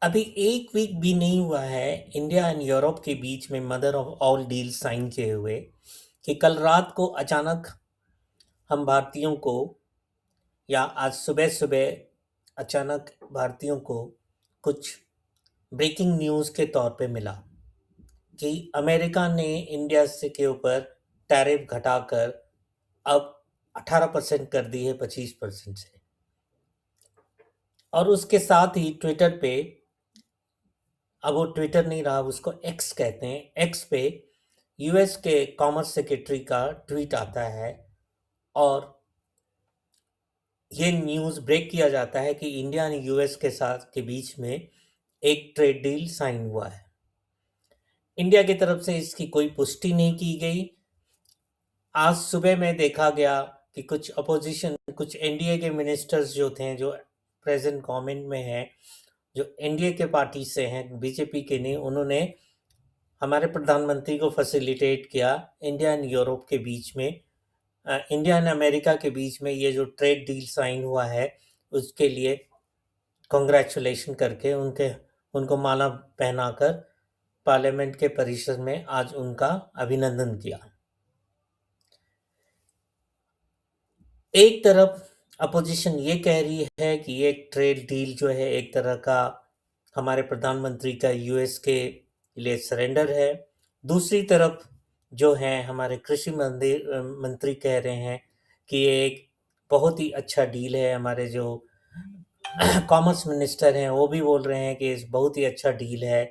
अभी एक वीक भी नहीं हुआ है इंडिया एंड यूरोप के बीच में mother of all deal sign किए हुए कि कल रात को अचानक हम भारतीयों को या आज सुबह सुबह अचानक भारतीयों को कुछ ब्रेकिंग न्यूज़ के तौर पे मिला कि अमेरिका ने इंडिया से के ऊपर टैरिफ घटाकर अब 18% कर दी है 25% से। और उसके साथ ही ट्विटर पे, अब वो ट्विटर नहीं रहा, उसको एक्स कहते हैं, एक्स पे यूएस के कॉमर्स सेक्रेटरी का ट्वीट आता है और ये न्यूज़ ब्रेक किया जाता है कि इंडिया और यूएस के साथ के बीच में एक ट्रेड डील साइन हुआ है। इंडिया की तरफ से इसकी कोई पुष्टि नहीं की गई। आज सुबह में देखा गया कि कुछ अपोजिशन, कुछ एनडीए के मिनिस्टर्स जो थे, जो प्रेजेंट गवर्नमेंट में हैं, जो एनडीए के पार्टी से हैं, बीजेपी के नहीं, उन्होंने हमारे प्रधानमंत्री को फैसिलिटेट किया इंडिया एंड यूरोप के बीच में, इंडिया एंड अमेरिका के बीच में ये जो ट्रेड डील साइन हुआ है उसके लिए कॉन्ग्रेचुलेशन करके उनको माला पहनाकर पार्लियामेंट के परिसर में आज उनका अभिनंदन किया। एक तरफ अपोजिशन ये कह रही है कि ये ट्रेड डील जो है एक तरह का हमारे प्रधानमंत्री का यूएस के लिए सरेंडर है। दूसरी तरफ जो है हमारे कृषि मंत्री कह रहे हैं कि ये एक बहुत ही अच्छा डील है। हमारे जो कॉमर्स मिनिस्टर हैं वो भी बोल रहे हैं कि इस बहुत ही अच्छा डील है।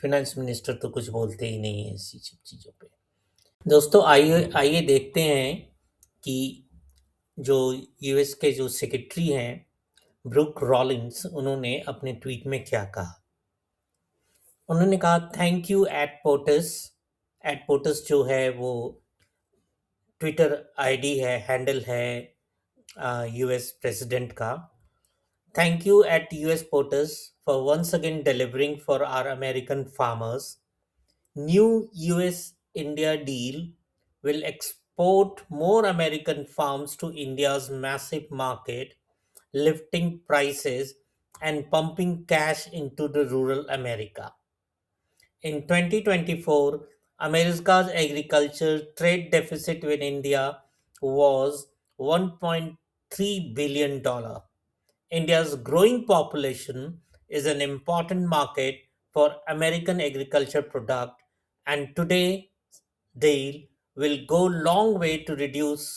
फिनेंस मिनिस्टर तो कुछ बोलते ही नहीं है ऐसी सब चीज़ों पे। दोस्तों, आइए आइए देखते हैं कि जो यूएस के जो सेक्रेटरी हैं ब्रूक रॉलिंस, उन्होंने अपने ट्वीट में क्या कहा। उन्होंने कहा, thank you at POTUS. At POTUS जो है वो ट्विटर आईडी है, हैंडल है यूएस प्रेसिडेंट का। Thank you at US POTUS for once again delivering for our American farmers. New US-India deal will export more American farms to India's massive market, lifting prices and pumping cash into the rural America. In 2024, America's agriculture trade deficit with India was $1.3 billion. India's growing population is an important market for American agriculture product, and today deal will go long way to reducing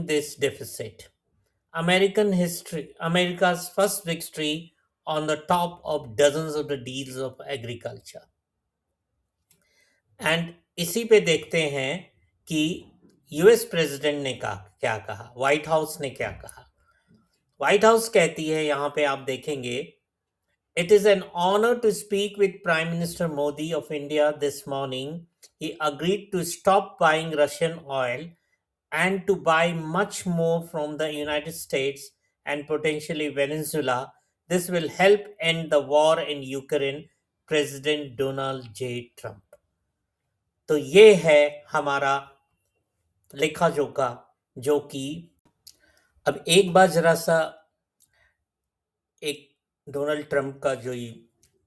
this deficit. America's first victory on the top of dozens of the deals of agriculture. And इसी पे देखते हैं कि US president ने कहा, क्या कहा, white house ने क्या कहा। व्हाइट हाउस कहती है, यहाँ पे आप देखेंगे, it is an honour to speak with prime minister Modi of India this morning. He agreed to stop buying Russian oil and to buy much more from the United States and potentially Venezuela. This will help end the war in Ukraine, President Donald J. Trump. तो ये है हमारा लेखा जोखा, जो कि अब एक बार जरा सा एक डोनाल्ड ट्रंप का जो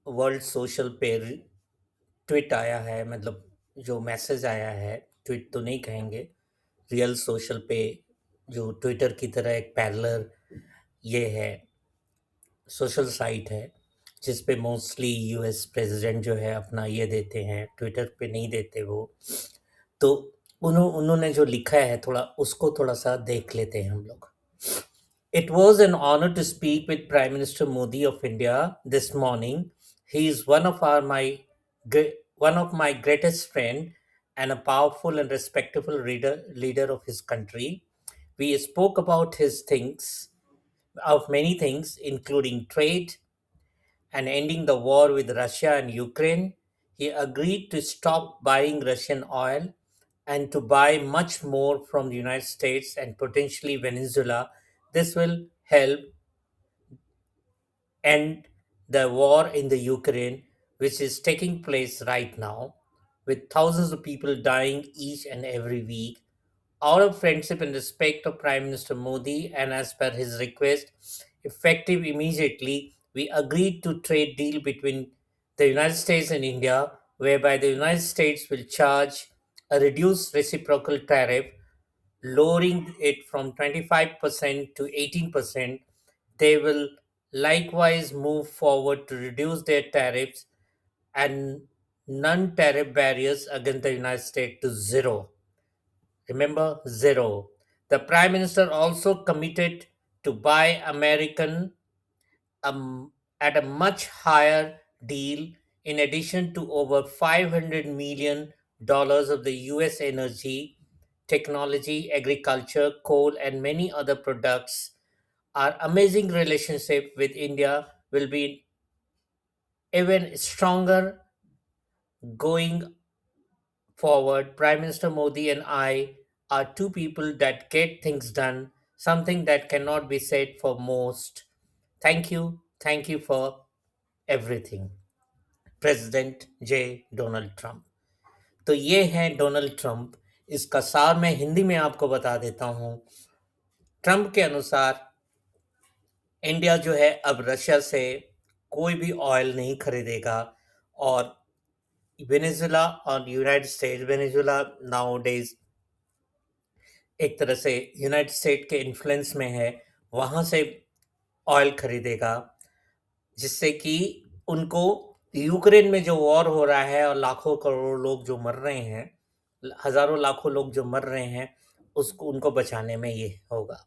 वर्ल्ड सोशल पे ट्वीट आया है, मतलब जो मैसेज आया है, ट्वीट तो नहीं कहेंगे, रियल सोशल पे जो ट्विटर की तरह एक पैरेलल ये है, सोशल साइट है जिस पे मोस्टली यूएस प्रेसिडेंट जो है अपना ये देते हैं, ट्विटर पे नहीं देते वो। तो उन्होंने जो लिखा है थोड़ा उसको थोड़ा सा देख लेते हैं हम लोग। It was an honor to speak with Prime Minister Modi of India this morning. He is one of my greatest friend and a powerful and respectable leader of his country. We spoke about many things, including trade and ending the war with Russia and Ukraine. He agreed to stop buying Russian oil and to buy much more from the United States and potentially Venezuela. This will help end the war in the Ukraine, which is taking place right now, with thousands of people dying each and every week. Out of friendship and respect of Prime Minister Modi, and as per his request, effective immediately, we agreed to trade deal between the United States and India, whereby the United States will charge a reduced reciprocal tariff, lowering it from 25% to 18%. They will likewise move forward to reduce their tariffs and non tariff barriers against the United States to zero. Remember, zero. The Prime Minister also committed to buy American at a much higher deal, in addition to over $500 million of the US energy, technology, agriculture, coal, and many other products. Our amazing relationship with India will be even stronger going forward. Prime Minister Modi and I are two people that get things done, something that cannot be said for most. Thank you. Thank you for everything. President J Donald Trump. तो ये है Donald Trump. इसका सार मैं हिंदी में आपको बता देता हूं। ट्रंप के अनुसार इंडिया जो है अब रशिया से कोई भी ऑयल नहीं खरीदेगा, और वेनेजुला और United states, Venezuela now days एक तरह से यूनाइटेड स्टेट के इन्फ्लुएंस में है, वहां से ऑयल खरीदेगा, जिससे कि उनको यूक्रेन में जो वॉर हो रहा है और लाखों करोड़ लोग जो मर रहे हैं, हजारों लाखों लोग जो मर रहे हैं, उसको उनको बचाने में ये होगा।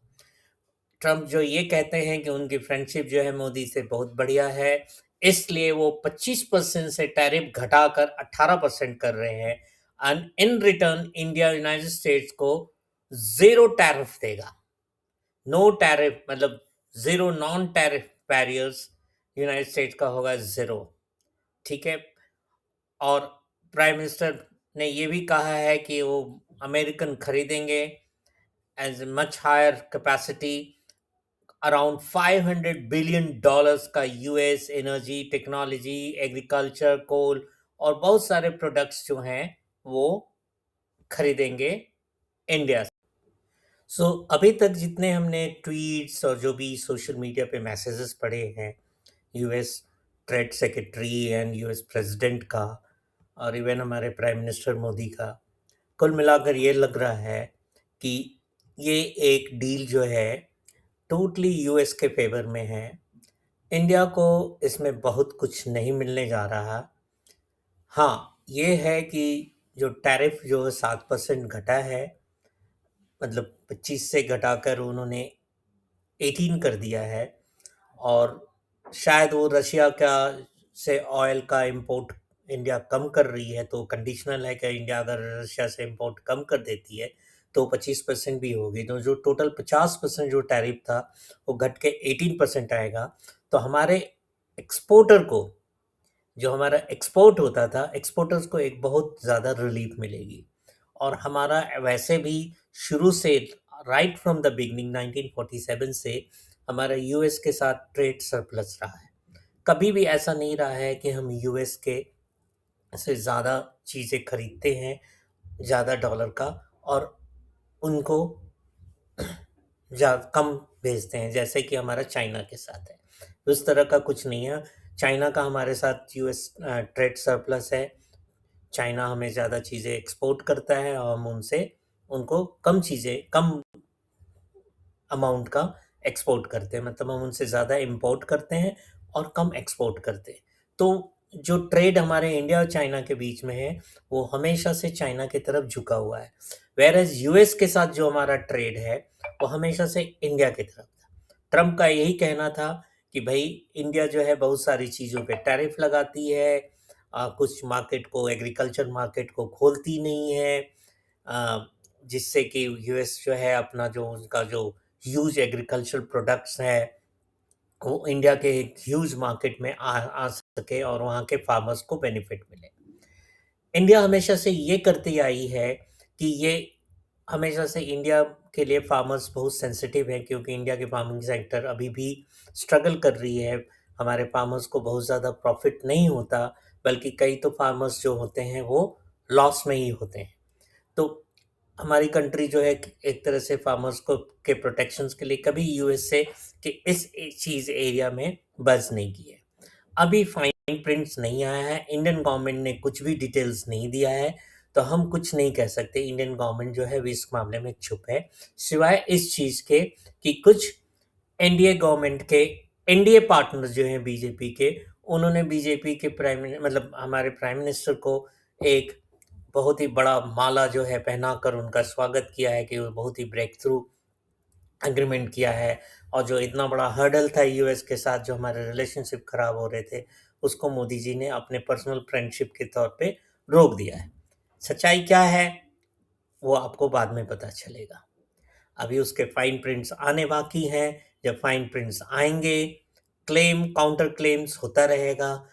ट्रंप जो ये कहते हैं कि उनकी फ्रेंडशिप जो है मोदी से बहुत बढ़िया है, इसलिए वो 25% से टैरिफ घटाकर 18% कर रहे हैं, and in return India United states को जीरो टैरिफ देगा। नो टैरिफ मतलब zero, non tariff barriers United states का होगा जीरो। ठीक है। और प्राइम मिनिस्टर ने ये भी कहा है कि वो अमेरिकन खरीदेंगे as much higher capacity, around $500 billion का US energy, technology, agriculture, coal और बहुत सारे प्रोडक्ट्स जो हैं वो खरीदेंगे इंडिया से। सो अभी तक जितने हमने ट्वीट्स और जो भी सोशल मीडिया पे मैसेजेस पढ़े हैं US trade secretary and US president का, और इवन हमारे प्राइम मिनिस्टर मोदी का, कुल मिलाकर ये लग रहा है कि ये एक डील जो है टोटली यूएस के फेवर में है। इंडिया को इसमें बहुत कुछ नहीं मिलने जा रहा। हाँ, ये है कि जो टैरिफ जो 7% घटा है, मतलब 25 से घटाकर उन्होंने 18 कर दिया है, और शायद वो रशिया का से ऑयल का इंपोर्ट इंडिया कम कर रही है, तो कंडीशनल है कि इंडिया अगर रशिया से इंपोर्ट कम कर देती है तो 25% भी होगी, तो जो टोटल 50% जो टैरिफ था वो घट के 18% आएगा। तो हमारे एक्सपोर्टर को, जो हमारा एक्सपोर्ट होता था, एक्सपोर्टर्स को एक बहुत ज़्यादा रिलीफ मिलेगी। और हमारा वैसे भी शुरू से राइट फ्रॉम द बिगनिंग 1947 से हमारा यूएस के साथ ट्रेड सरप्लस रहा है। कभी भी ऐसा नहीं रहा है कि हम यूएस के से ज़्यादा चीज़ें खरीदते हैं, ज़्यादा डॉलर का, और उनको कम भेजते हैं, जैसे कि हमारा चाइना के साथ है। उस तरह का कुछ नहीं है। चाइना का हमारे साथ यूएस ट्रेड सरप्लस है। चाइना हमें ज़्यादा चीज़ें एक्सपोर्ट करता है और हम उनसे उनको कम चीज़ें, कम अमाउंट का एक्सपोर्ट करते हैं, मतलब हम उनसे ज़्यादा इंपोर्ट करते हैं और कम एक्सपोर्ट करते हैं। तो जो ट्रेड हमारे इंडिया और चाइना के बीच में है वो हमेशा से चाइना की तरफ झुका हुआ है, वेरएज यूएस के साथ जो हमारा ट्रेड है वो हमेशा से इंडिया की तरफ था। ट्रम्प का यही कहना था कि भाई इंडिया जो है बहुत सारी चीज़ों पे टैरिफ लगाती है, कुछ मार्केट को, एग्रीकल्चर मार्केट को खोलती नहीं है, जिससे कि यूएस जो है अपना जो उनका जो ह्यूज एग्रीकल्चर प्रोडक्ट्स है वो इंडिया के एक ह्यूज मार्केट में आ सके और वहाँ के फार्मर्स को बेनिफिट मिले। इंडिया हमेशा से ये करती आई है कि ये हमेशा से इंडिया के लिए फार्मर्स बहुत सेंसिटिव है, क्योंकि इंडिया के फार्मिंग सेक्टर अभी भी स्ट्रगल कर रही है। हमारे फार्मर्स को बहुत ज़्यादा प्रॉफिट नहीं होता, बल्कि कई तो फार्मर्स जो होते हैं वो लॉस में ही होते हैं। तो हमारी कंट्री जो है एक तरह से फार्मर्स को के प्रोटेक्शंस के लिए कभी यूएसए के इस चीज़ एरिया में बज़ नहीं की है। अभी फाइन प्रिंट्स नहीं आया है, इंडियन गवर्नमेंट ने कुछ भी डिटेल्स नहीं दिया है, तो हम कुछ नहीं कह सकते। इंडियन गवर्नमेंट जो है वो इस मामले में चुप है, सिवाय इस चीज़ के कि कुछ एनडीए गवर्नमेंट के एनडीए पार्टनर जो हैं बीजेपी के, उन्होंने बीजेपी के मतलब हमारे प्राइम मिनिस्टर को एक बहुत ही बड़ा माला जो है पहनाकर उनका स्वागत किया है कि वो बहुत ही ब्रेक थ्रू एग्रीमेंट किया है, और जो इतना बड़ा हर्डल था यूएस के साथ, जो हमारे रिलेशनशिप खराब हो रहे थे, उसको मोदी जी ने अपने पर्सनल फ्रेंडशिप के तौर पे रोक दिया है। सच्चाई क्या है वो आपको बाद में पता चलेगा। अभी उसके फाइन प्रिंट्स आने बाकी हैं। जब फाइन प्रिंट्स आएंगे, क्लेम काउंटर क्लेम्स होता रहेगा।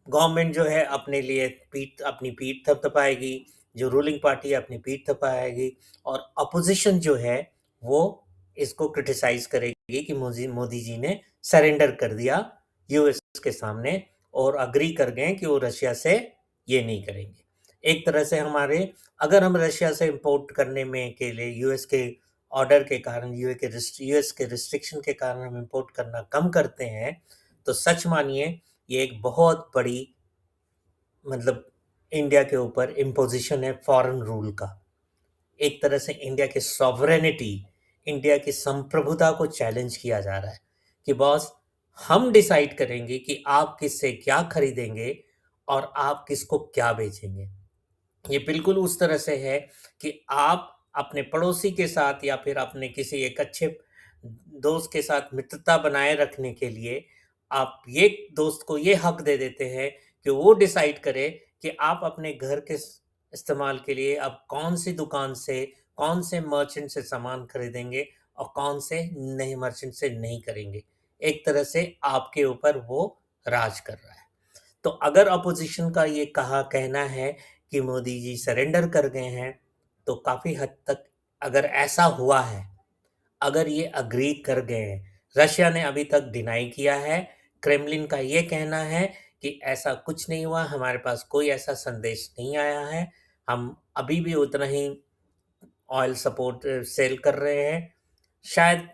गवर्नमेंट जो है अपनी पीठ थपथपाएगी, जो रूलिंग पार्टी है अपनी पीठ थपथपाएगी, और अपोजिशन जो है वो इसको क्रिटिसाइज करेगी कि मोदी मोदी जी ने सरेंडर कर दिया यूएस के सामने, और अग्री कर गए कि वो रशिया से ये नहीं करेंगे। एक तरह से अगर हम रशिया से इंपोर्ट करने में के लिए यूएस के ऑर्डर के कारण, यूएस के रिस्ट्रिक्शन के कारण हम इंपोर्ट करना कम करते हैं, तो सच मानिए ये एक बहुत बड़ी, मतलब इंडिया के ऊपर इम्पोजिशन है फॉरेन रूल का। एक तरह से इंडिया की सॉवरेनिटी, इंडिया की संप्रभुता को चैलेंज किया जा रहा है कि बॉस, हम डिसाइड करेंगे कि आप किससे क्या खरीदेंगे और आप किसको क्या बेचेंगे। ये बिल्कुल उस तरह से है कि आप अपने पड़ोसी के साथ या फिर अपने किसी एक अच्छे दोस्त के साथ मित्रता बनाए रखने के लिए आप ये दोस्त को ये हक दे देते हैं कि वो डिसाइड करे कि आप अपने घर के इस्तेमाल के लिए अब कौन सी दुकान से, कौन से मर्चेंट से सामान खरीदेंगे और कौन से नए मर्चेंट से नहीं करेंगे। एक तरह से आपके ऊपर वो राज कर रहा है। तो अगर अपोजिशन का ये कहना है कि मोदी जी सरेंडर कर गए हैं, तो काफ़ी हद तक अगर ऐसा हुआ है, अगर ये अग्री कर गए हैं, रशिया ने अभी तक डिनाई किया है, क्रेमलिन का ये कहना है कि ऐसा कुछ नहीं हुआ, हमारे पास कोई ऐसा संदेश नहीं आया है, हम अभी भी उतना ही ऑयल सपोर्ट सेल कर रहे हैं। शायद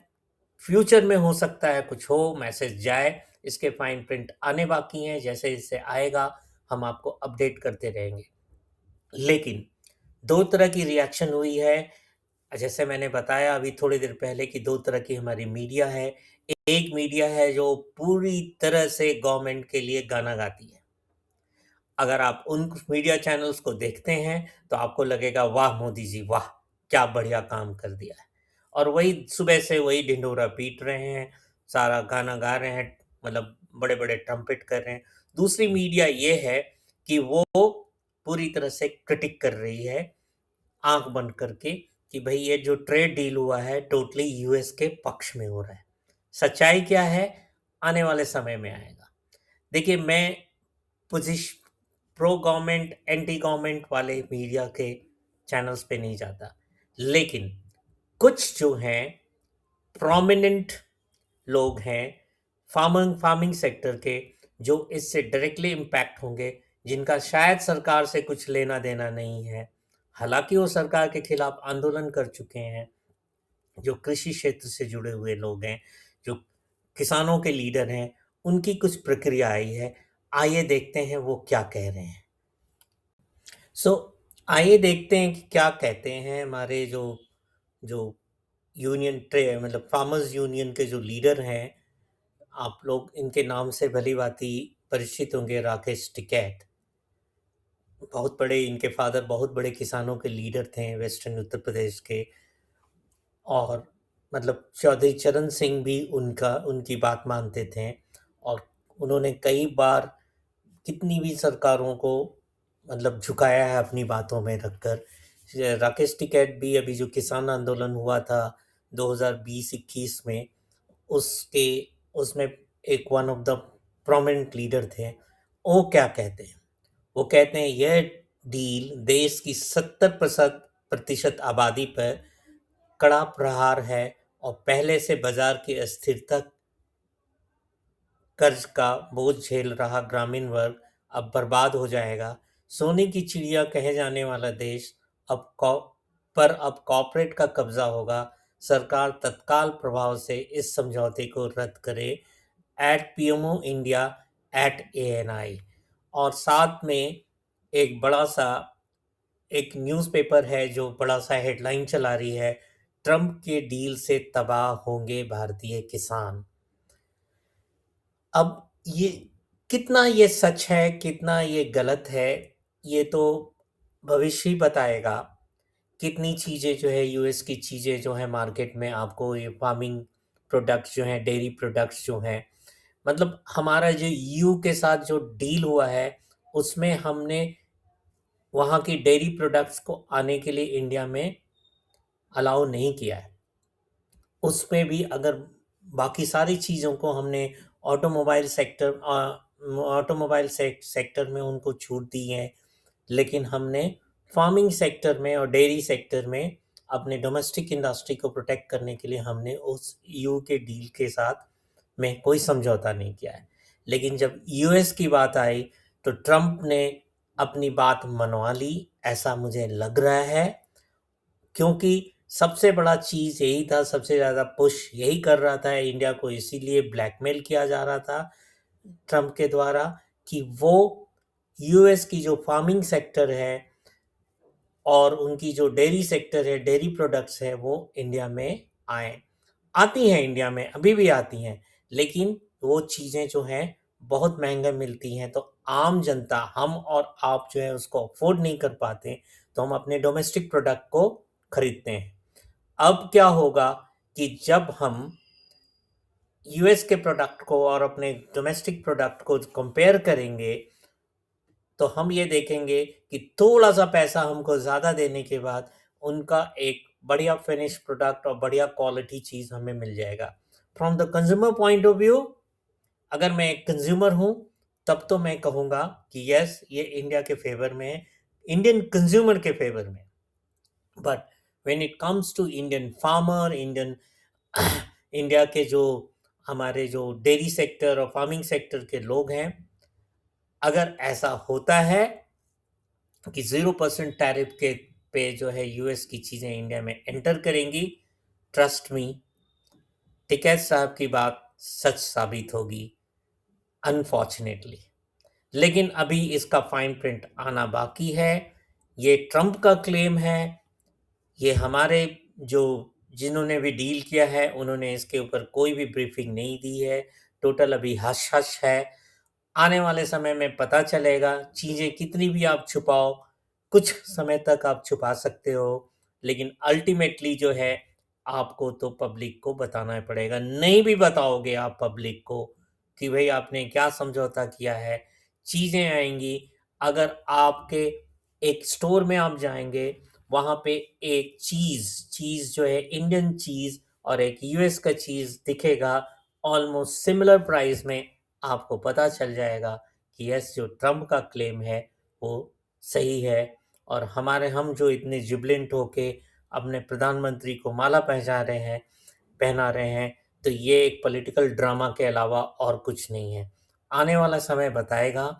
फ्यूचर में हो सकता है कुछ हो, मैसेज जाए, इसके फाइन प्रिंट आने बाकी हैं, जैसे जैसे आएगा हम आपको अपडेट करते रहेंगे। लेकिन 2 तरह की रिएक्शन हुई है, जैसे मैंने बताया अभी थोड़ी देर पहले कि 2 तरह की हमारी मीडिया है। एक मीडिया है जो पूरी तरह से गवर्नमेंट के लिए गाना गाती है। अगर आप उन मीडिया चैनल्स को देखते हैं, तो आपको लगेगा वाह मोदी जी वाह! क्या बढ़िया काम कर दिया है। और वही सुबह से वही ढिंढोरा पीट रहे हैं, सारा गाना गा रहे हैं, मतलब बड़े-बड़े ट्रम्पेट कर रहे हैं। दूसरी मीडिया ये है कि वो पूरी तरह से क्रिटिक कर रही है, आँख बंद करके, कि भई ये जो ट्रेड डील हुआ है टोटली यूएस के पक्ष में हो रहा है। सच्चाई क्या है? आने वाले समय में आएगा। देखिए, मैं पोजिश प्रो गवर्नमेंट, एंटी गवर्नमेंट वाले मीडिया के चैनल्स पे नहीं जाता। लेकिन कुछ जो हैं प्रोमिनेंट लोग हैं फार्मिंग सेक्टर के, जो इससे डायरेक्टली इम्पैक्ट होंगे, जिनका शायद सरकार से कुछ लेना देना नहीं है, हालांकि वो सरकार के खिलाफ आंदोलन कर चुके हैं, जो कृषि क्षेत्र से जुड़े हुए लोग हैं, जो किसानों के लीडर हैं, उनकी कुछ प्रक्रिया आई है। आइए देखते हैं वो क्या कह रहे हैं। सो आइए देखते हैं कि क्या कहते हैं हमारे जो जो यूनियन ट्रे मतलब फार्मर्स यूनियन के जो लीडर हैं। आप लोग इनके नाम से भली भांति परिचित होंगे, राकेश टिकैत। बहुत बड़े इनके फादर बहुत बड़े किसानों के लीडर थे वेस्टर्न उत्तर प्रदेश के। और मतलब चौधरी चरण सिंह भी उनकी बात मानते थे, और उन्होंने कई बार कितनी भी सरकारों को मतलब झुकाया है अपनी बातों में रखकर। राकेश टिकैत भी अभी जो किसान आंदोलन हुआ था 2020-21 में, उसके उसमें एक one of the prominent leader थे। वो क्या कहते हैं? वो कहते हैं यह डील देश की 70% आबादी पर कड़ा प्रहार है, और पहले से बाजार की अस्थिरता, कर्ज का बोझ झेल रहा ग्रामीण वर्ग अब बर्बाद हो जाएगा। सोने की चिड़िया कहे जाने वाला देश अब पर अब कॉर्पोरेट का कब्जा होगा। सरकार तत्काल प्रभाव से इस समझौते को रद्द करे। At PMO India at ANI. और साथ में एक बड़ा सा एक न्यूज़पेपर है जो बड़ा सा हेडलाइन चला रही है, ट्रंप के डील से तबाह होंगे भारतीय किसान। अब ये कितना ये सच है, कितना ये गलत है, ये तो भविष्य ही बताएगा। कितनी चीज़ें जो है, यूएस की चीज़ें जो है मार्केट में आपको ये फार्मिंग प्रोडक्ट्स जो हैं, डेयरी प्रोडक्ट्स जो हैं, मतलब हमारा जो ईयू के साथ जो डील हुआ है उसमें हमने वहाँ की डेयरी प्रोडक्ट्स को आने के लिए इंडिया में अलाउ नहीं किया है। उसमें भी अगर बाकी सारी चीज़ों को हमने ऑटोमोबाइल सेक्टर में उनको छूट दी है, लेकिन हमने फार्मिंग सेक्टर में और डेयरी सेक्टर में अपने डोमेस्टिक इंडस्ट्री को प्रोटेक्ट करने के लिए हमने उस ईयू के डील के साथ में कोई समझौता नहीं किया है। लेकिन जब यूएस की बात आई तो ट्रंप ने अपनी बात मनवा ली, ऐसा मुझे लग रहा है, क्योंकि सबसे बड़ा चीज़ यही था, सबसे ज़्यादा पुश यही कर रहा था इंडिया को, इसीलिए ब्लैकमेल किया जा रहा था ट्रंप के द्वारा कि वो यूएस की जो फार्मिंग सेक्टर है और उनकी जो डेयरी सेक्टर है, डेयरी प्रोडक्ट्स है, वो इंडिया में आए। आती हैं इंडिया में, अभी भी आती हैं, लेकिन वो चीज़ें जो हैं बहुत महंगा मिलती हैं, तो आम जनता, हम और आप जो है उसको अफोर्ड नहीं कर पाते, तो हम अपने डोमेस्टिक प्रोडक्ट को खरीदते हैं। अब क्या होगा कि जब हम यूएस के प्रोडक्ट को और अपने डोमेस्टिक प्रोडक्ट को कंपेयर करेंगे तो हम ये देखेंगे कि थोड़ा सा पैसा हमको ज़्यादा देने के बाद उनका एक बढ़िया फिनिश प्रोडक्ट और बढ़िया क्वालिटी चीज़ हमें मिल जाएगा। From the consumer point of view, अगर मैं एक कंज्यूमर हूँ तब तो मैं कहूँगा कि यस, ये इंडिया के फेवर में है, इंडियन कंज्यूमर के फेवर में। But when it comes to Indian farmer, Indian India के जो हमारे जो डेयरी सेक्टर और फार्मिंग सेक्टर के लोग हैं, अगर ऐसा होता है कि 0% टैरिफ के पे जो है यूएस की चीज़ें इंडिया में एंटर करेंगी, ट्रस्ट मी, टिकैत साहब की बात सच साबित होगी, अनफॉर्चुनेटली। लेकिन अभी इसका फाइन प्रिंट आना बाकी है। ये ट्रंप का क्लेम है, ये हमारे जो जिन्होंने भी डील किया है उन्होंने इसके ऊपर कोई भी ब्रीफिंग नहीं दी है, टोटल अभी हश हश है। आने वाले समय में पता चलेगा, चीज़ें कितनी भी आप छुपाओ, कुछ समय तक आप छुपा सकते हो, लेकिन अल्टीमेटली जो है आपको तो पब्लिक को बताना ही पड़ेगा। नहीं भी बताओगे आप पब्लिक को कि भाई आपने क्या समझौता किया है, चीज़ें आएंगी। अगर आपके एक स्टोर में आप जाएंगे, वहाँ पे एक चीज़ जो है इंडियन चीज़ और एक यूएस का चीज़ दिखेगा ऑलमोस्ट सिमिलर प्राइस में, आपको पता चल जाएगा कि यस, जो ट्रंप का क्लेम है वो सही है। और हम जो इतने जुबिलेंट होके अपने प्रधानमंत्री को माला पहना रहे हैं, तो ये एक पॉलिटिकल ड्रामा के अलावा और कुछ नहीं है। आने वाला समय बताएगा।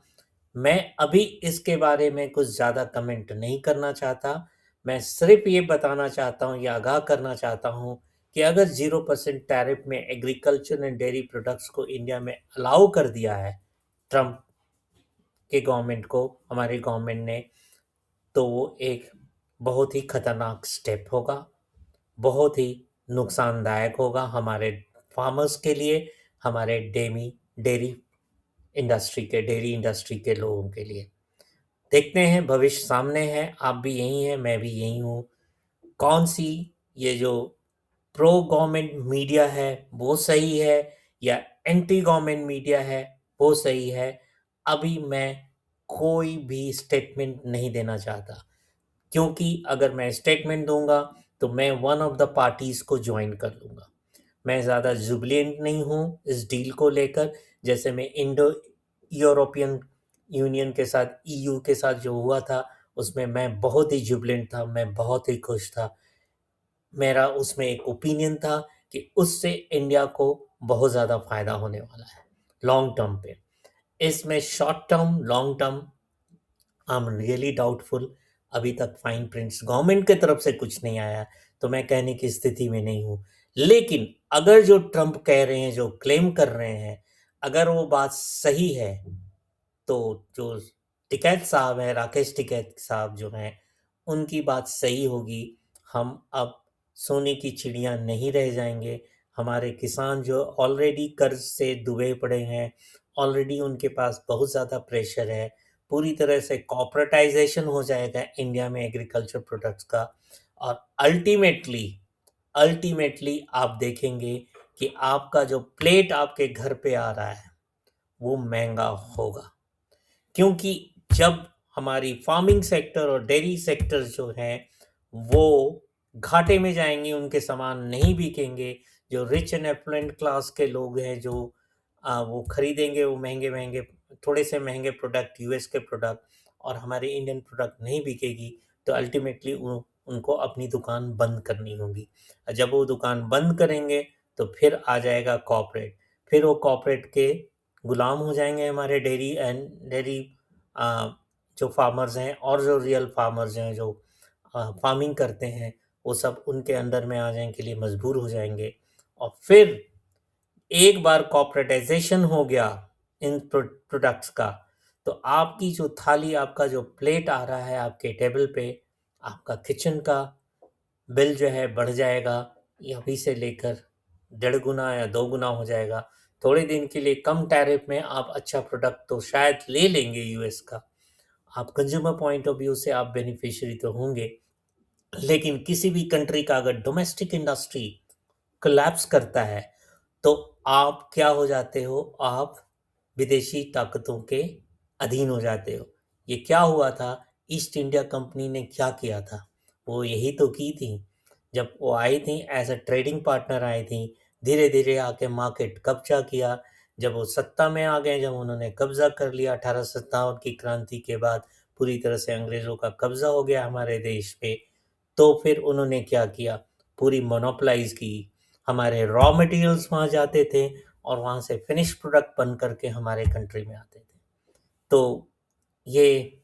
मैं अभी इसके बारे में कुछ ज़्यादा कमेंट नहीं करना चाहता। मैं सिर्फ ये बताना चाहता हूँ या आगाह करना चाहता हूँ कि अगर 0% टैरिफ में एग्रीकल्चर एंड डेयरी प्रोडक्ट्स को इंडिया में अलाउ कर दिया है ट्रंप के गवर्नमेंट को, हमारी गवर्नमेंट ने, तो वो एक बहुत ही खतरनाक स्टेप होगा, बहुत ही नुकसानदायक होगा हमारे फार्मर्स के लिए, हमारे डेयरी डेयरी इंडस्ट्री के लोगों के लिए। देखते हैं, भविष्य सामने है, आप भी यही हैं, मैं भी यही हूँ। कौन सी ये जो प्रो गवर्नमेंट मीडिया है वो सही है या एंटी गवर्नमेंट मीडिया है वो सही है, अभी मैं कोई भी स्टेटमेंट नहीं देना चाहता, क्योंकि अगर मैं स्टेटमेंट दूंगा तो मैं वन ऑफ द पार्टीज को ज्वाइन कर लूँगा। मैं ज़्यादा जुबिलेंट नहीं हूँ इस डील को लेकर, जैसे मैं इंडो यूरोपियन यूनियन के साथ, ईयू के साथ जो हुआ था उसमें मैं बहुत ही जुबिलेंट था, मैं बहुत ही खुश था। मेरा उसमें एक ओपिनियन था कि उससे इंडिया को बहुत ज़्यादा फ़ायदा होने वाला है लॉन्ग टर्म पे। इसमें short term, long term, I am really doubtful. अभी तक फाइन प्रिंट्स गवर्नमेंट की तरफ से कुछ नहीं आया, तो मैं कहने की स्थिति में नहीं हूँ। लेकिन अगर जो ट्रंप कह रहे हैं, जो क्लेम कर रहे हैं, अगर वो बात सही है, तो जो टिकैत साहब हैं, राकेश टिकैत साहब जो हैं, उनकी बात सही होगी। हम अब सोने की चिड़िया नहीं रह जाएंगे। हमारे किसान जो ऑलरेडी कर्ज से डूबे पड़े हैं, ऑलरेडी उनके पास बहुत ज़्यादा प्रेशर है, पूरी तरह से कॉर्पोरेटाइजेशन हो जाएगा इंडिया में एग्रीकल्चर प्रोडक्ट्स का। और अल्टीमेटली अल्टीमेटली आप देखेंगे कि आपका जो प्लेट आपके घर पे आ रहा है वो महंगा होगा, क्योंकि जब हमारी फार्मिंग सेक्टर और डेयरी सेक्टर जो हैं वो घाटे में जाएंगे, उनके सामान नहीं बिकेंगे, जो रिच एंड एफ्लुएंट क्लास के लोग हैं जो वो खरीदेंगे वो महंगे महंगे, थोड़े से महंगे प्रोडक्ट, यूएस के प्रोडक्ट, और हमारे इंडियन प्रोडक्ट नहीं बिकेगी, तो अल्टीमेटली उनको अपनी दुकान बंद करनी होगी। और जब वो दुकान बंद करेंगे तो फिर आ जाएगा कॉर्पोरेट, फिर वो कॉर्पोरेट के गुलाम हो जाएंगे हमारे डेयरी जो फार्मर्स हैं और जो रियल फार्मर्स हैं जो फार्मिंग करते हैं, वो सब उनके अंडर में आ जाने के लिए मजबूर हो जाएंगे। और फिर एक बार कॉर्पोरेटाइजेशन हो गया इन प्रोडक्ट्स का, तो आपकी जो थाली, आपका जो प्लेट आ रहा है आपके टेबल पे, आपका किचन का बिल जो है बढ़ जाएगा, ये अभी से लेकर 1.5 गुना या 2 गुना हो जाएगा। थोड़े दिन के लिए कम टैरिफ में आप अच्छा प्रोडक्ट तो शायद ले लेंगे यूएस का, आप कंज्यूमर पॉइंट ऑफ व्यू से आप बेनिफिशियरी तो होंगे। लेकिन किसी भी कंट्री का अगर डोमेस्टिक इंडस्ट्री कोलैप्स करता है, तो आप क्या हो जाते हो, आप विदेशी ताकतों के अधीन हो जाते हो। ये क्या हुआ था, ईस्ट इंडिया कंपनी ने क्या किया था, वो यही तो की थी। जब वो आई थी एज अ ट्रेडिंग पार्टनर आई थी, धीरे धीरे आके मार्केट कब्जा किया। जब वो सत्ता में आ गए, जब उन्होंने कब्जा कर लिया 1857 की क्रांति के बाद, पूरी तरह से अंग्रेज़ों का कब्जा हो गया हमारे देश पे, तो फिर उन्होंने क्या किया, पूरी मोनोपलाइज की। हमारे रॉ मटेरियल्स वहाँ जाते थे और वहाँ से फिनिश प्रोडक्ट बन करके हमारे कंट्री में आते थे। तो ये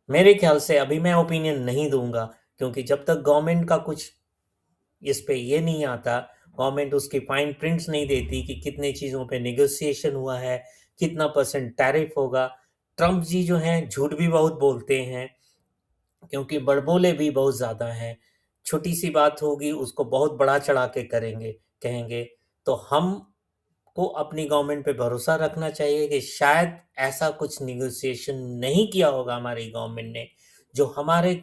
मेरे ख्याल से, अभी मैं ओपिनियन नहीं दूंगा, क्योंकि जब तक गवर्नमेंट का कुछ इस पे ये नहीं आता, गवर्नमेंट उसकी फाइन प्रिंट्स नहीं देती कि कितने चीज़ों पे नेगोशिएशन हुआ है, कितना परसेंट टैरिफ होगा। ट्रम्प जी जो हैं झूठ भी बहुत बोलते हैं, क्योंकि बड़बोले भी बहुत ज़्यादा हैं। छोटी सी बात होगी उसको बहुत बढ़ा चढ़ा के करेंगे, कहेंगे। तो हम को अपनी गवर्नमेंट पे भरोसा रखना चाहिए कि शायद ऐसा कुछ नेगोशिएशन नहीं किया होगा हमारी गवर्नमेंट ने जो हमारे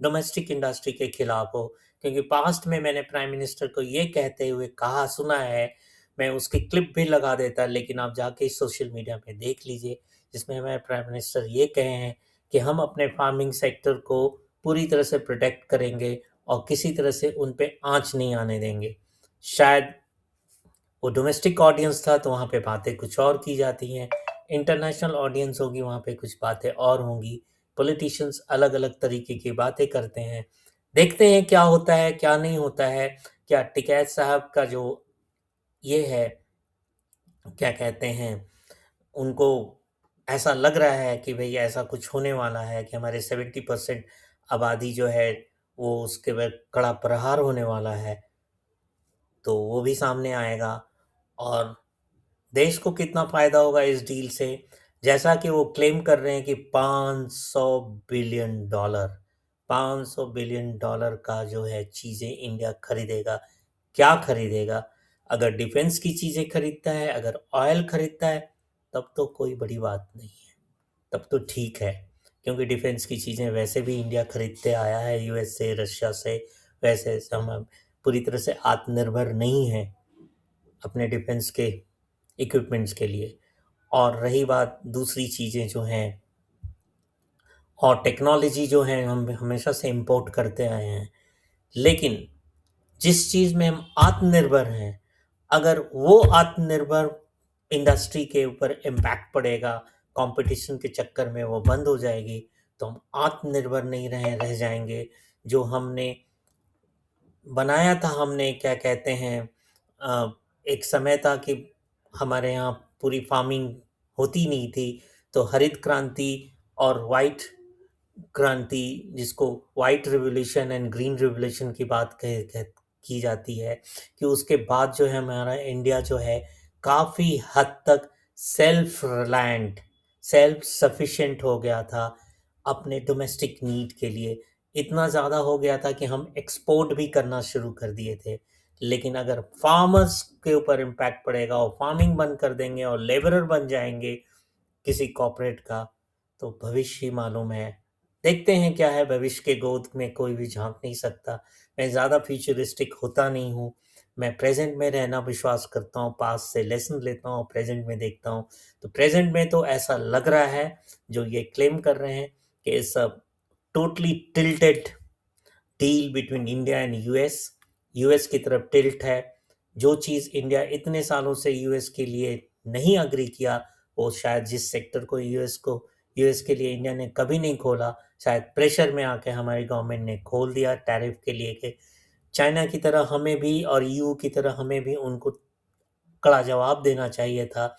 डोमेस्टिक इंडस्ट्री के खिलाफ हो। क्योंकि पास्ट में मैंने प्राइम मिनिस्टर को ये कहते हुए कहा सुना है, मैं उसकी क्लिप भी लगा देता, लेकिन आप जाके सोशल मीडिया पे देख लीजिए, जिसमें हमारे प्राइम मिनिस्टर ये कहे हैं कि हम अपने फार्मिंग सेक्टर को पूरी तरह से प्रोटेक्ट करेंगे और किसी तरह से उन पे आँच नहीं आने देंगे। शायद वो डोमेस्टिक ऑडियंस था तो वहाँ पे बातें कुछ और की जाती हैं, इंटरनेशनल ऑडियंस होगी वहाँ पे कुछ बातें और होंगी। पॉलिटिशियंस अलग-अलग तरीके की बातें करते हैं। देखते हैं क्या होता है, क्या नहीं होता है। क्या टिकैत साहब का जो ये है, क्या कहते हैं, उनको ऐसा लग रहा है कि भई ऐसा कुछ होने वाला है कि हमारे 70% आबादी जो है वो उसके बाद कड़ा प्रहार होने वाला है, तो वो भी सामने आएगा। और देश को कितना फ़ायदा होगा इस डील से, जैसा कि वो क्लेम कर रहे हैं कि $500 बिलियन का जो है चीज़ें इंडिया खरीदेगा। क्या खरीदेगा? अगर डिफेंस की चीज़ें खरीदता है, अगर ऑयल खरीदता है, तब तो कोई बड़ी बात नहीं है, तब तो ठीक है। क्योंकि डिफेंस की चीज़ें वैसे भी इंडिया खरीदते आया है यूएस से, रशिया से। वैसे हम पूरी तरह से आत्मनिर्भर नहीं हैं अपने डिफेंस के इक्विपमेंट्स के लिए। और रही बात दूसरी चीज़ें जो हैं और टेक्नोलॉजी जो है, हम हमेशा से इंपोर्ट करते आए हैं। लेकिन जिस चीज़ में हम आत्मनिर्भर हैं, अगर वो आत्मनिर्भर इंडस्ट्री के ऊपर इम्पैक्ट पड़ेगा, कंपटीशन के चक्कर में वो बंद हो जाएगी, तो हम आत्मनिर्भर नहीं रह जाएंगे। जो हमने बनाया था, हमने क्या कहते हैं, एक समय था कि हमारे यहाँ पूरी फार्मिंग होती नहीं थी, तो हरित क्रांति और वाइट क्रांति, जिसको white revolution and green revolution की बात की जाती है, कि उसके बाद जो है हमारा इंडिया जो है काफ़ी हद तक सेल्फ रिलायंट, सेल्फ सफिशिएंट हो गया था अपने डोमेस्टिक नीड के लिए। इतना ज़्यादा हो गया था कि हम एक्सपोर्ट भी करना शुरू कर दिए थे। लेकिन अगर फार्मर्स के ऊपर इम्पैक्ट पड़ेगा और फार्मिंग बंद कर देंगे और लेबरर बन जाएंगे किसी कॉर्पोरेट का, तो भविष्य ही मालूम है। देखते हैं क्या है, भविष्य के गोद में कोई भी झांक नहीं सकता। मैं ज़्यादा फ्यूचरिस्टिक होता नहीं हूँ। मैं प्रेजेंट में रहना विश्वास करता हूँ, पास्ट से लेसन लेता हूँ, प्रेजेंट में देखता हूँ। तो प्रेजेंट में तो ऐसा लग रहा है, जो ये क्लेम कर रहे हैं कि it's a totally tilted deal between India and US. US की तरफ टिल्ट है। जो चीज़ इंडिया इतने सालों से यूएस के लिए नहीं अग्री किया, वो शायद जिस सेक्टर को यूएस के लिए इंडिया ने कभी नहीं खोला, शायद प्रेशर में आके हमारी गवर्नमेंट ने खोल दिया टैरिफ के लिए। कि चाइना की तरह हमें भी और ईयू की तरह हमें भी उनको कड़ा जवाब देना चाहिए था।